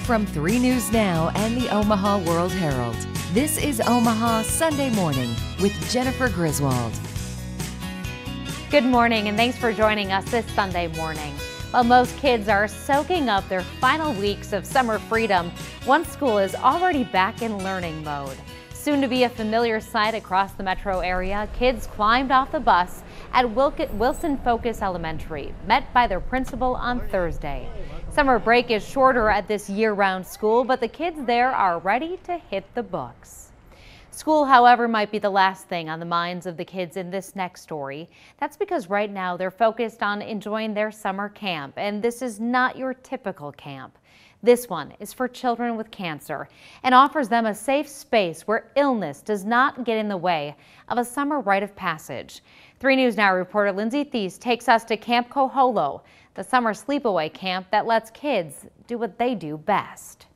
From 3 News Now and the Omaha World Herald, this is Omaha Sunday Morning with Jennifer Griswold. Good morning and thanks for joining us this Sunday morning. While most kids are soaking up their final weeks of summer freedom, one school is already back in learning mode. Soon to be a familiar sight across the metro area, kids climbed off the bus at Wilson Focus Elementary, met by their principal on Thursday. Summer break is shorter at this year-round school, but the kids there are ready to hit the books. School, however, might be the last thing on the minds of the kids in this next story. That's because right now they're focused on enjoying their summer camp, and this is not your typical camp. This one is for children with cancer and offers them a safe space where illness does not get in the way of a summer rite of passage. 3 News Now reporter Lindsay Thies takes us to Camp Koholo, the summer sleepaway camp that lets kids do what they do best.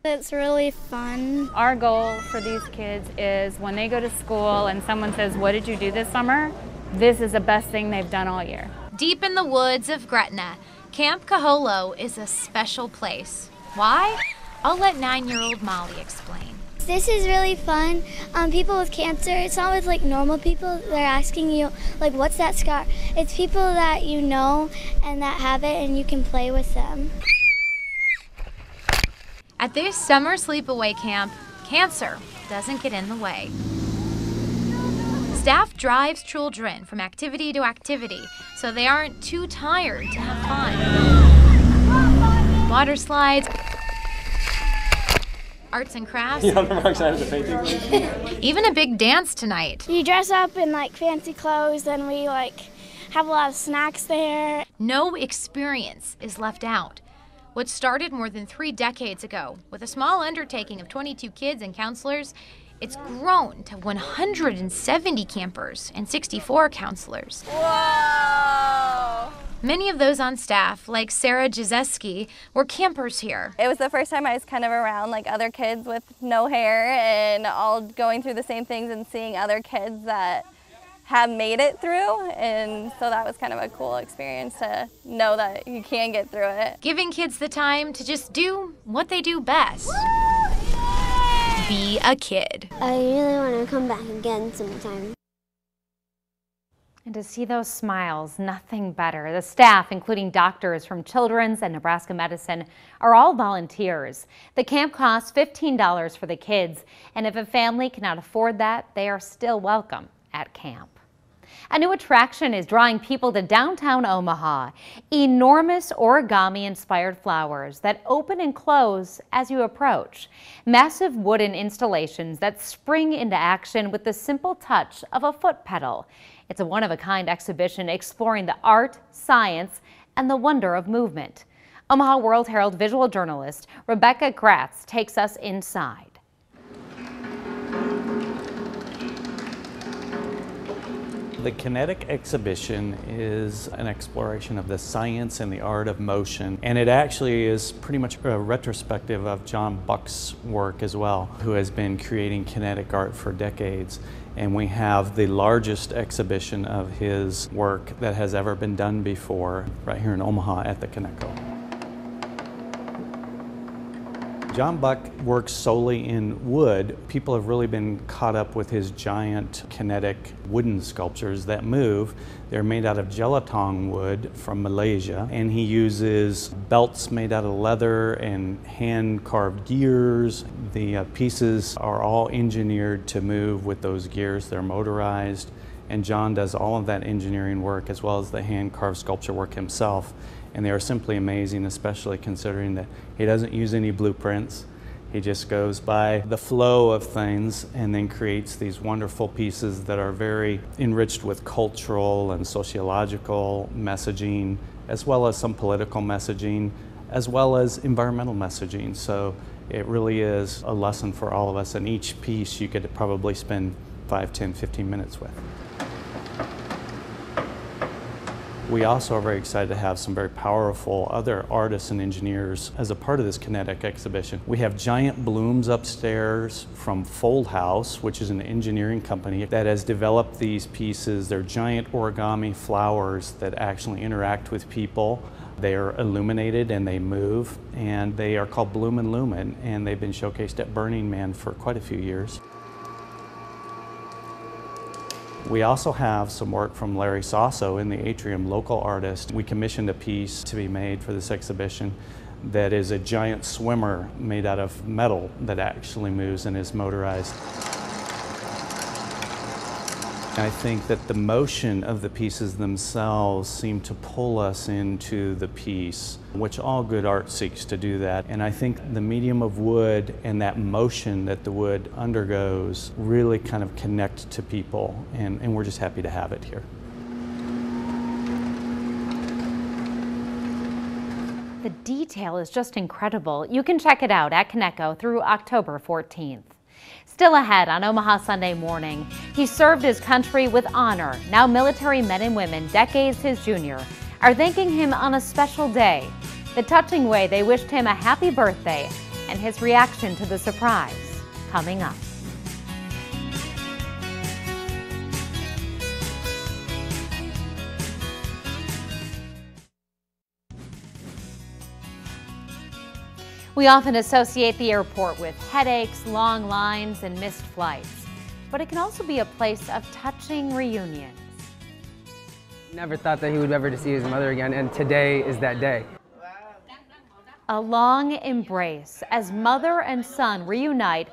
It's really fun. Our goal for these kids is when they go to school and someone says, "What did you do this summer?" This is the best thing they've done all year. Deep in the woods of Gretna, Camp Koholo is a special place. Why? I'll let 9-year-old Molly explain. This is really fun. People with cancer, it's not with like normal people. They're asking you like, what's that scar? It's people that you know and that have it and you can play with them. At this summer sleepaway camp, cancer doesn't get in the way. Staff drives children from activity to activity so they aren't too tired to have fun. Water slides, arts and crafts, even a big dance tonight. You dress up in like fancy clothes and we like have a lot of snacks there. No experience is left out. What started more than 3 decades ago with a small undertaking of 22 kids and counselors, it's grown to 170 campers and 64 counselors. Whoa! Many of those on staff, like Sarah Jazeski, were campers here. It was the first time I was kind of around like other kids with no hair and all going through the same things and seeing other kids that have made it through, and so that was kind of a cool experience to know that you can get through it. Giving kids the time to just do what they do best. Be a kid. I really want to come back again sometime. And to see those smiles, nothing better. The staff, including doctors from Children's and Nebraska Medicine, are all volunteers. The camp costs $15 for the kids, and if a family cannot afford that, they are still welcome at camp. A new attraction is drawing people to downtown Omaha. Enormous origami-inspired flowers that open and close as you approach. Massive wooden installations that spring into action with the simple touch of a foot pedal. It's a one-of-a-kind exhibition exploring the art, science, and the wonder of movement. Omaha World Herald visual journalist Rebecca Gratz takes us inside. The Kinetic exhibition is an exploration of the science and the art of motion, and it actually is pretty much a retrospective of John Buck's work as well, who has been creating kinetic art for decades. And we have the largest exhibition of his work that has ever been done before right here in Omaha at the Coneco. John Buck works solely in wood. People have really been caught up with his giant kinetic wooden sculptures that move. They're made out of gelatong wood from Malaysia, and he uses belts made out of leather and hand-carved gears. The pieces are all engineered to move with those gears. They're motorized, and John does all of that engineering work as well as the hand-carved sculpture work himself. And they are simply amazing, especially considering that he doesn't use any blueprints. He just goes by the flow of things and then creates these wonderful pieces that are very enriched with cultural and sociological messaging, as well as some political messaging, as well as environmental messaging. So it really is a lesson for all of us, and each piece you could probably spend 5, 10, 15 minutes with. We also are very excited to have some very powerful other artists and engineers as a part of this kinetic exhibition. We have giant blooms upstairs from Fold House, which is an engineering company that has developed these pieces. They're giant origami flowers that actually interact with people. They are illuminated and they move, and they are called Bloom and Lumen, and they've been showcased at Burning Man for quite a few years. We also have some work from Larry Sasso in the atrium, local artist. We commissioned a piece to be made for this exhibition that is a giant swimmer made out of metal that actually moves and is motorized. I think that the motion of the pieces themselves seem to pull us into the piece, which all good art seeks to do that. And I think the medium of wood and that motion that the wood undergoes really kind of connect to people, and we're just happy to have it here. The detail is just incredible. You can check it out at Coneco through October 14th. Still ahead on Omaha Sunday Morning, he served his country with honor. Now military men and women, decades his junior, are thanking him on a special day. The touching way they wished him a happy birthday and his reaction to the surprise, coming up. We often associate the airport with headaches, long lines, and missed flights. But it can also be a place of touching reunions. Never thought that he would ever see his mother again, and today is that day. A long embrace as mother and son reunite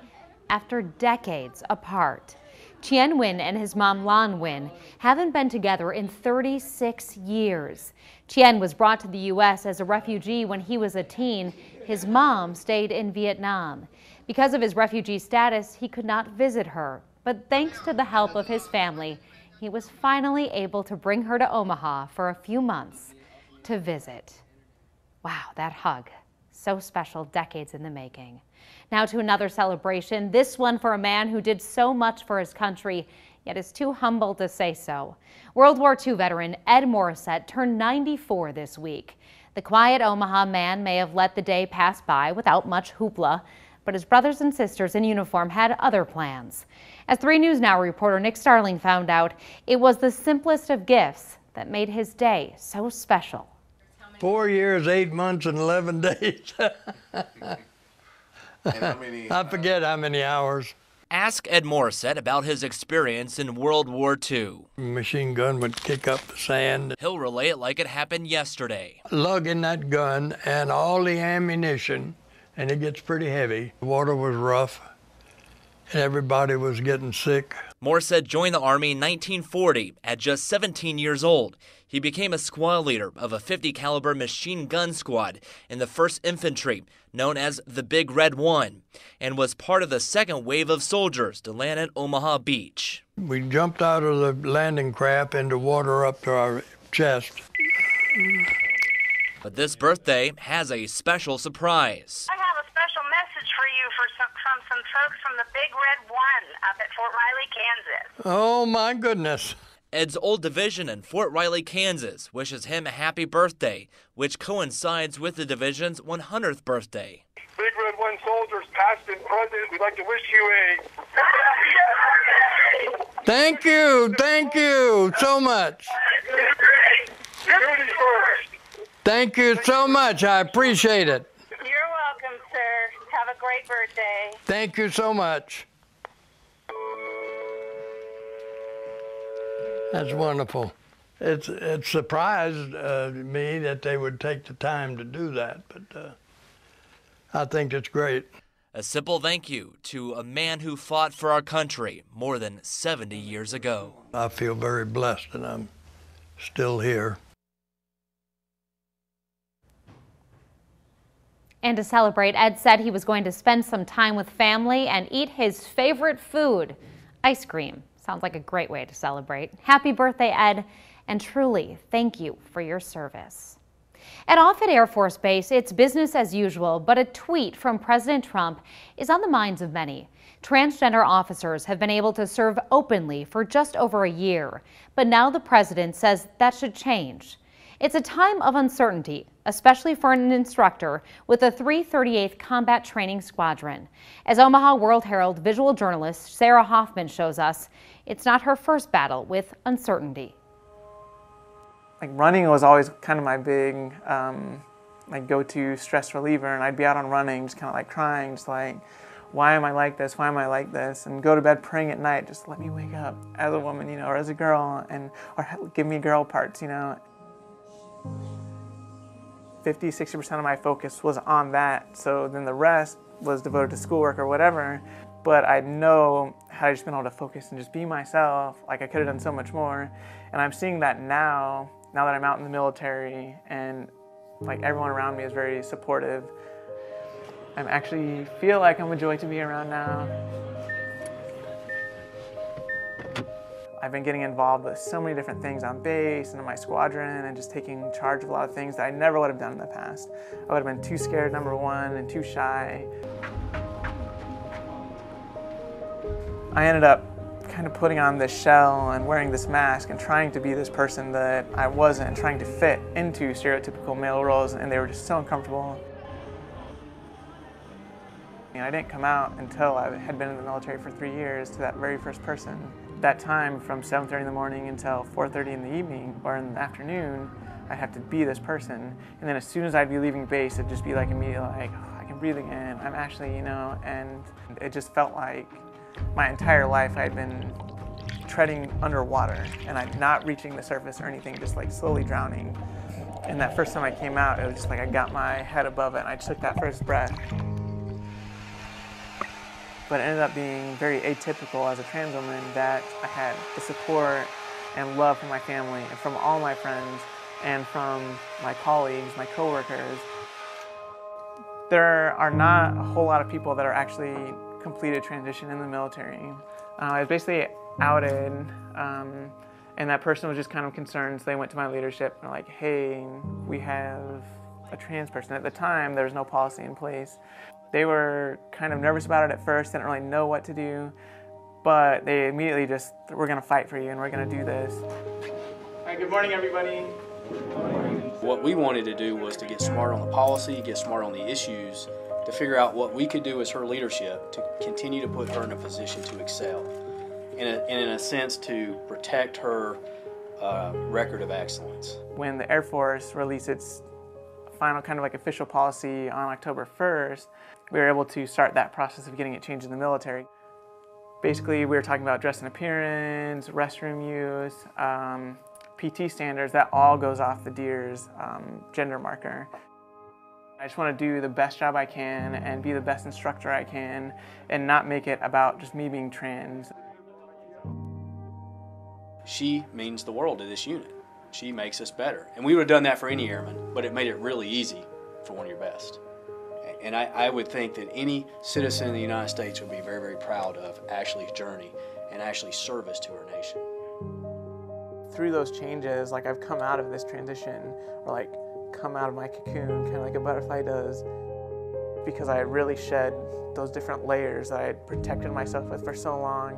after decades apart. Chien Nguyen and his mom Lan Nguyen haven't been together in 36 years. Chien was brought to the U.S. as a refugee when he was a teen. His mom stayed in Vietnam. Because of his refugee status, he could not visit her. But thanks to the help of his family, he was finally able to bring her to Omaha for a few months to visit. Wow, that hug. So special, decades in the making. Now to another celebration, this one for a man who did so much for his country, yet is too humble to say so. World War II veteran Ed Morissette turned 94 this week. The quiet Omaha man may have let the day pass by without much hoopla, but his brothers and sisters in uniform had other plans. As 3 News Now reporter Nick Starling found out, it was the simplest of gifts that made his day so special. 4 years, 8 months, and 11 days. And how many, I forget how many hours. Ask Ed Morissette about his experience in World War II. Machine gun would kick up the sand. He'll relay it like it happened yesterday. Lugging that gun and all the ammunition, and it gets pretty heavy. The water was rough, and everybody was getting sick. Morissette joined the Army in 1940 at just 17 years old. He became a squad leader of a .50 caliber machine gun squad in the 1st Infantry, known as the Big Red One, and was part of the second wave of soldiers to land at Omaha Beach. We jumped out of the landing craft into water up to our chest. But this birthday has a special surprise. I have a special message for you from some folks from the Big Red One up at Fort Riley, Kansas. Oh my goodness. Ed's old division in Fort Riley, Kansas wishes him a happy birthday, which coincides with the division's 100th birthday. Big Red One soldiers, past and present, we'd like to wish you a Thank you so much. Duty first. Thank you so much, I appreciate it. You're welcome, sir. Have a great birthday. Thank you so much. That's wonderful. It surprised me that they would take the time to do that, but I think it's great. A simple thank you to a man who fought for our country more than 70 years ago. I feel very blessed that I'm still here. And to celebrate, Ed said he was going to spend some time with family and eat his favorite food, ice cream. Sounds like a great way to celebrate. Happy birthday, Ed, and truly, thank you for your service. At Offutt Air Force Base, it's business as usual, but a tweet from President Trump is on the minds of many. Transgender officers have been able to serve openly for just over a year, but now the president says that should change. It's a time of uncertainty, especially for an instructor with the 338th Combat Training Squadron. As Omaha World Herald visual journalist Sarah Hoffman shows us, it's not her first battle with uncertainty. like running was always kind of my big like go-to stress reliever, and I'd be out on running just kind of like crying, just like, why am I like this? Why am I like this? And go to bed praying at night, just let me wake up as a woman, you know, or as a girl, or give me girl parts, you know. 50–60% of my focus was on that, so then the rest was devoted to schoolwork or whatever. But I know had I just been able to focus and just be myself, like I could have done so much more. And I'm seeing that now that I'm out in the military and like everyone around me is very supportive. I actually feel like I'm a joy to be around now. I've been getting involved with so many different things on base and in my squadron and just taking charge of a lot of things that I never would have done in the past. I would have been too scared, number one, and too shy. I ended up kind of putting on this shell and wearing this mask and trying to be this person that I wasn't, and trying to fit into stereotypical male roles, and they were just so uncomfortable. And I didn't come out until I had been in the military for 3 years to that very first person. That time from 7:30 in the morning until 4:30 in the evening or in the afternoon, I'd have to be this person. And then as soon as I'd be leaving base, it'd just be like immediately like, oh, I can breathe again. I'm actually, you know, and it just felt like my entire life I'd been treading underwater and I'm not reaching the surface or anything, just like slowly drowning. And that first time I came out, it was just like I got my head above it and I took that first breath. But it ended up being very atypical as a trans woman that I had the support and love from my family and from all my friends and from my colleagues, my coworkers. There are not a whole lot of people that are actually completed transition in the military. I was basically outed, and that person was just kind of concerned, so they went to my leadership and were like, hey, we have a trans person. At the time, there was no policy in place. They were kind of nervous about it at first, didn't really know what to do, but they immediately just, we're gonna fight for you and we're gonna do this. All right, good morning, everybody. What we wanted to do was to get smart on the policy, get smart on the issues, to figure out what we could do as her leadership to continue to put her in a position to excel, and in a sense to protect her record of excellence. When the Air Force released its final kind of like official policy on October 1st, we were able to start that process of getting it changed in the military. Basically, we were talking about dress and appearance, restroom use, PT standards. That all goes off the DEER's gender marker. I just want to do the best job I can and be the best instructor I can and not make it about just me being trans. She means the world to this unit. She makes us better. And we would have done that for any airman, but it made it really easy for one of your best. And I would think that any citizen in the United States would be very, very proud of Ashley's journey and Ashley's service to her nation. Through those changes, like I've come out of this transition, or like come out of my cocoon, kind of like a butterfly does, because I had really shed those different layers that I had protected myself with for so long.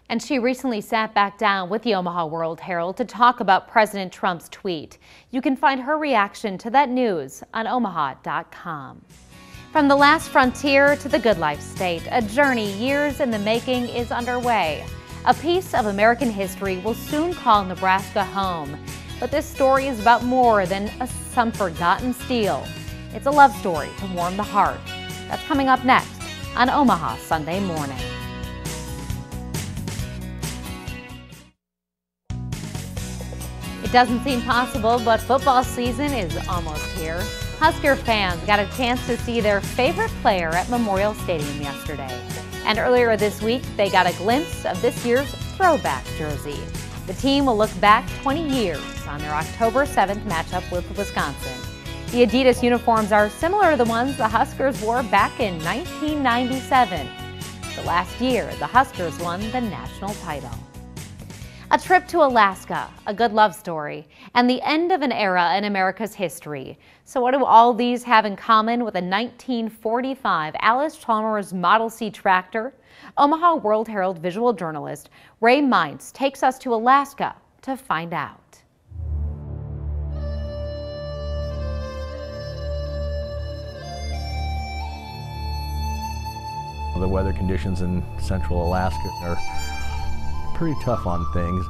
And she recently sat back down with the Omaha World Herald to talk about President Trump's tweet. You can find her reaction to that news on omaha.com. From the last frontier to the good life state, a journey years in the making is underway. A piece of American history will soon call Nebraska home. But this story is about more than some forgotten steel. It's a love story to warm the heart. That's coming up next on Omaha Sunday Morning. It doesn't seem possible, but football season is almost here. Husker fans got a chance to see their favorite player at Memorial Stadium yesterday. And earlier this week, they got a glimpse of this year's throwback jersey. The team will look back 20 years on their October 7th matchup with Wisconsin. The Adidas uniforms are similar to the ones the Huskers wore back in 1997. The last year, the Huskers won the national title. A trip to Alaska, a good love story, and the end of an era in America's history. So what do all these have in common with a 1945 Allis-Chalmers Model C tractor? Omaha World Herald visual journalist Ray Mintz takes us to Alaska to find out. The weather conditions in central Alaska are pretty tough on things.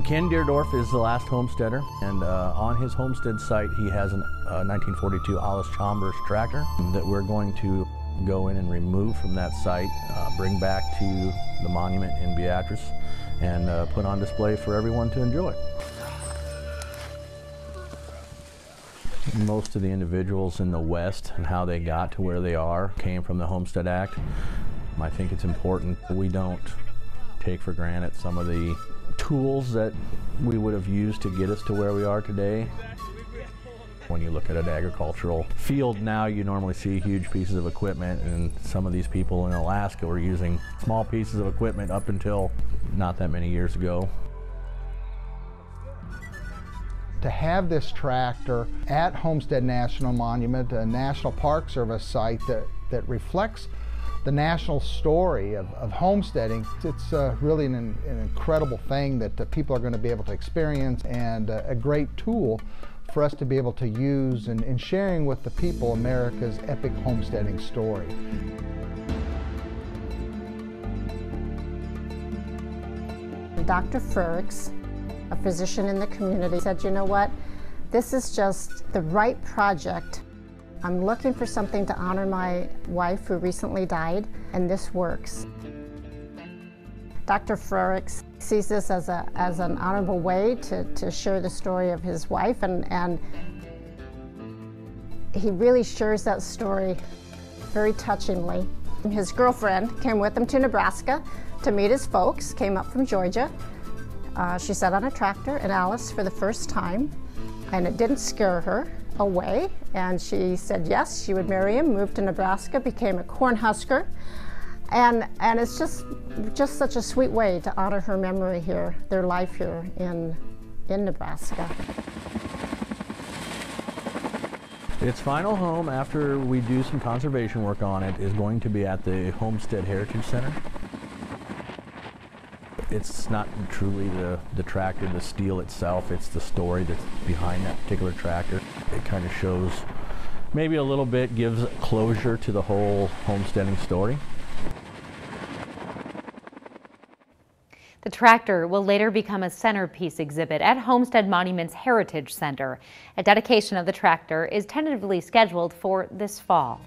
Ken Deerdorf is the last homesteader, and on his homestead site he has a 1942 Alice Chambers tractor that we're going to go in and remove from that site, bring back to the monument in Beatrice, and put on display for everyone to enjoy. Most of the individuals in the West and how they got to where they are came from the Homestead Act. I think it's important that we don't take for granted some of the tools that we would have used to get us to where we are today. When you look at an agricultural field now, you normally see huge pieces of equipment, and some of these people in Alaska were using small pieces of equipment up until not that many years ago. To have this tractor at Homestead National Monument, a National Park Service site that reflects the national story of homesteading, it's really an incredible thing that people are going to be able to experience, and a great tool for us to be able to use in sharing with the people America's epic homesteading story. Dr. Frericks, a physician in the community, said, you know what, this is just the right project. I'm looking for something to honor my wife who recently died, and this works. Dr. Frericks sees this as an honorable way to share the story of his wife, and he really shares that story very touchingly. His girlfriend came with him to Nebraska to meet his folks, came up from Georgia. She sat on a tractor in Alice for the first time, and it didn't scare her away, and she said yes, she would marry him, moved to Nebraska, became a corn husker, and it's just such a sweet way to honor her memory here, their life here in Nebraska. Its final home, after we do some conservation work on it, is going to be at the Homestead Heritage Center. It's not truly the tractor, the steel itself, it's the story that's behind that particular tractor. It kind of shows, maybe a little bit, gives closure to the whole homesteading story. The tractor will later become a centerpiece exhibit at Homestead Monument's Heritage Center. A dedication of the tractor is tentatively scheduled for this fall.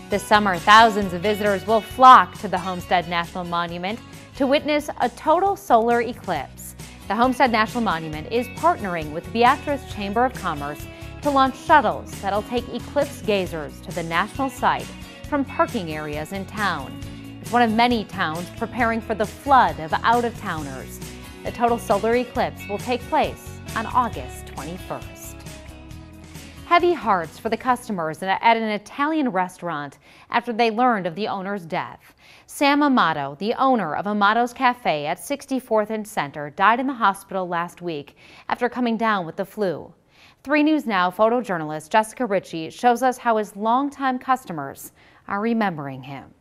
This summer, thousands of visitors will flock to the Homestead National Monument to witness a total solar eclipse. The Homestead National Monument is partnering with Beatrice Chamber of Commerce to launch shuttles that'll take eclipse gazers to the national site from parking areas in town. It's one of many towns preparing for the flood of out-of-towners. The total solar eclipse will take place on August 21st. Heavy hearts for the customers at an Italian restaurant after they learned of the owner's death. Sam Amato, the owner of Amato's Cafe at 64th and Center, died in the hospital last week after coming down with the flu. 3 News Now photojournalist Jessica Ritchie shows us how his longtime customers are remembering him.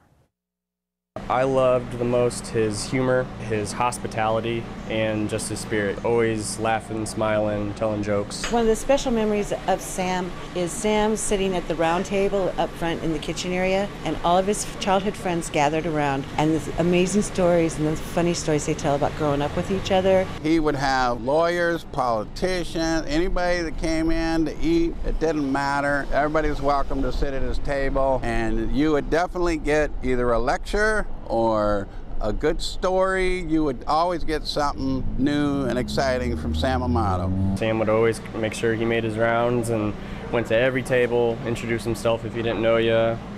I loved the most his humor, his hospitality, and just his spirit. Always laughing, smiling, telling jokes. One of the special memories of Sam is Sam sitting at the round table up front in the kitchen area, and all of his childhood friends gathered around, and the amazing stories and the funny stories they tell about growing up with each other. He would have lawyers, politicians, anybody that came in to eat, it didn't matter. Everybody was welcome to sit at his table, and you would definitely get either a lecture or a good story. You would always get something new and exciting from Sam Amato. Sam would always make sure he made his rounds and went to every table, introduced himself if he didn't know you,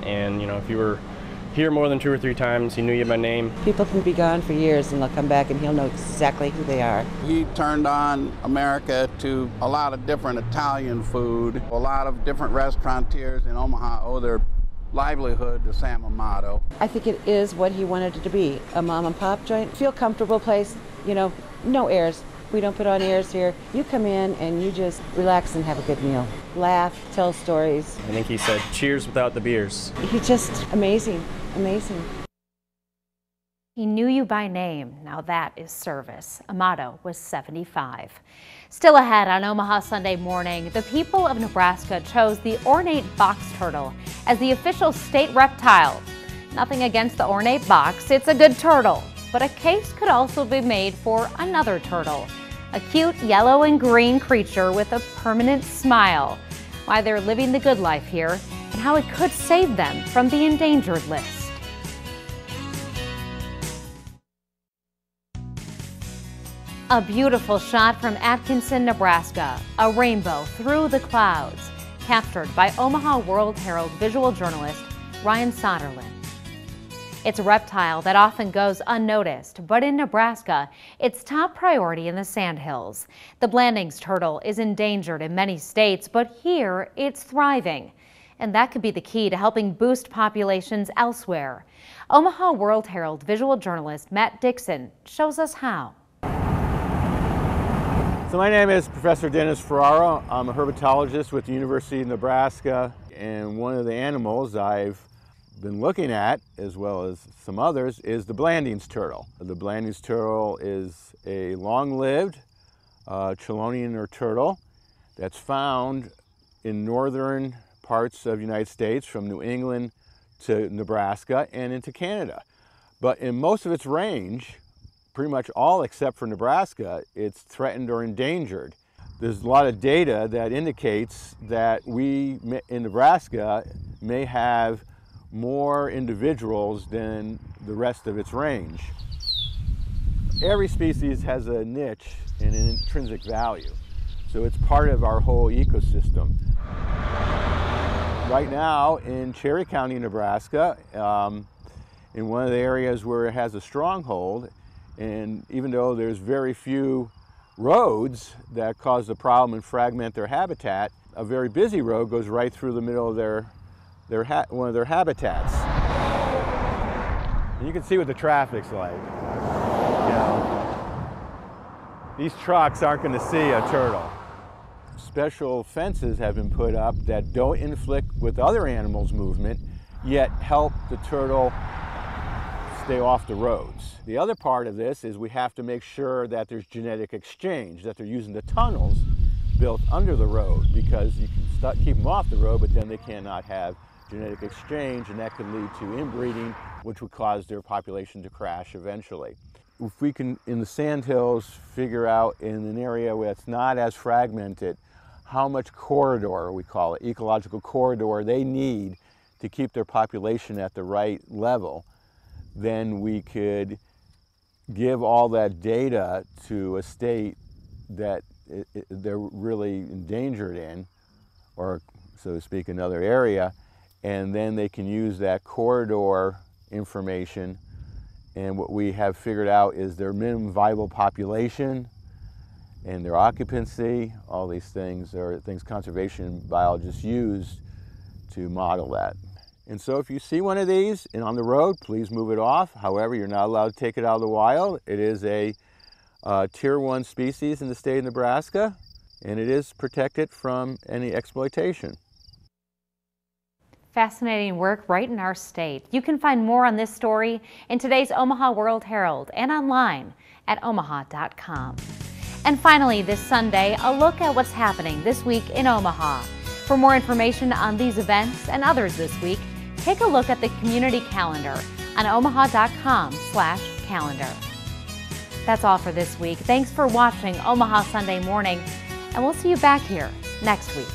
and if you were here more than 2 or 3 times, he knew you by name. People can be gone for years and they'll come back and he'll know exactly who they are. He turned on America to a lot of different Italian food. A lot of different restaurateurs in Omaha owe their livelihood to Sam Amato. I think it is what he wanted it to be, a mom and pop joint. Feel comfortable place, no airs. We don't put on airs here. You come in and you just relax and have a good meal. Laugh, tell stories. I think he said, cheers without the beers. He's just amazing, amazing. He knew you by name. Now that is service. Amato was 75. Still ahead on Omaha Sunday Morning, the people of Nebraska chose the ornate box turtle as the official state reptile. Nothing against the ornate box, it's a good turtle. But a case could also be made for another turtle, a cute yellow and green creature with a permanent smile. Why they're living the good life here and how it could save them from the endangered list. A beautiful shot from Atkinson, Nebraska, a rainbow through the clouds, captured by Omaha World Herald visual journalist Ryan Soderlin. It's a reptile that often goes unnoticed, but in Nebraska, it's top priority in the Sandhills. The Blandings turtle is endangered in many states, but here it's thriving. And that could be the key to helping boost populations elsewhere. Omaha World Herald visual journalist Matt Dixon shows us how. So my name is Professor Dennis Ferraro. I'm a herpetologist with the University of Nebraska, and one of the animals I've been looking at, as well as some others, is the Blandings turtle. The Blandings turtle is a long-lived Chelonian turtle that's found in northern parts of the United States, from New England to Nebraska and into Canada. But in most of its range, pretty much all except for Nebraska, it's threatened or endangered. There's a lot of data that indicates that we in Nebraska may have more individuals than the rest of its range. Every species has a niche and an intrinsic value, so it's part of our whole ecosystem. Right now in Cherry County, Nebraska, in one of the areas where it has a stronghold, and even though there's very few roads that cause the problem and fragment their habitat, a very busy road goes right through the middle of one of their habitats. And you can see what the traffic's like. You know, these trucks aren't going to see a turtle. Special fences have been put up that don't inflict with other animals' movement, yet help the turtle stay off the roads. The other part of this is we have to make sure that there's genetic exchange, that they're using the tunnels built under the road, because you can keep them off the road, but then they cannot have genetic exchange, and that could lead to inbreeding, which would cause their population to crash eventually. If we can, in the Sandhills, figure out in an area where it's not as fragmented, how much corridor, we call it, ecological corridor, they need to keep their population at the right level, then we could give all that data to a state that they're really endangered in, or so to speak, another area, and then they can use that corridor information, and what we have figured out is their minimum viable population and their occupancy. All these things are things conservation biologists use to model that. And so if you see one of these and on the road, please move it off. However, you're not allowed to take it out of the wild. It is a Tier 1 species in the state of Nebraska, and it is protected from any exploitation. Fascinating work right in our state. You can find more on this story in today's Omaha World Herald and online at omaha.com. And finally, this Sunday, a look at what's happening this week in Omaha. For more information on these events and others this week, take a look at the community calendar on omaha.com/calendar. That's all for this week. Thanks for watching Omaha Sunday Morning, and we'll see you back here next week.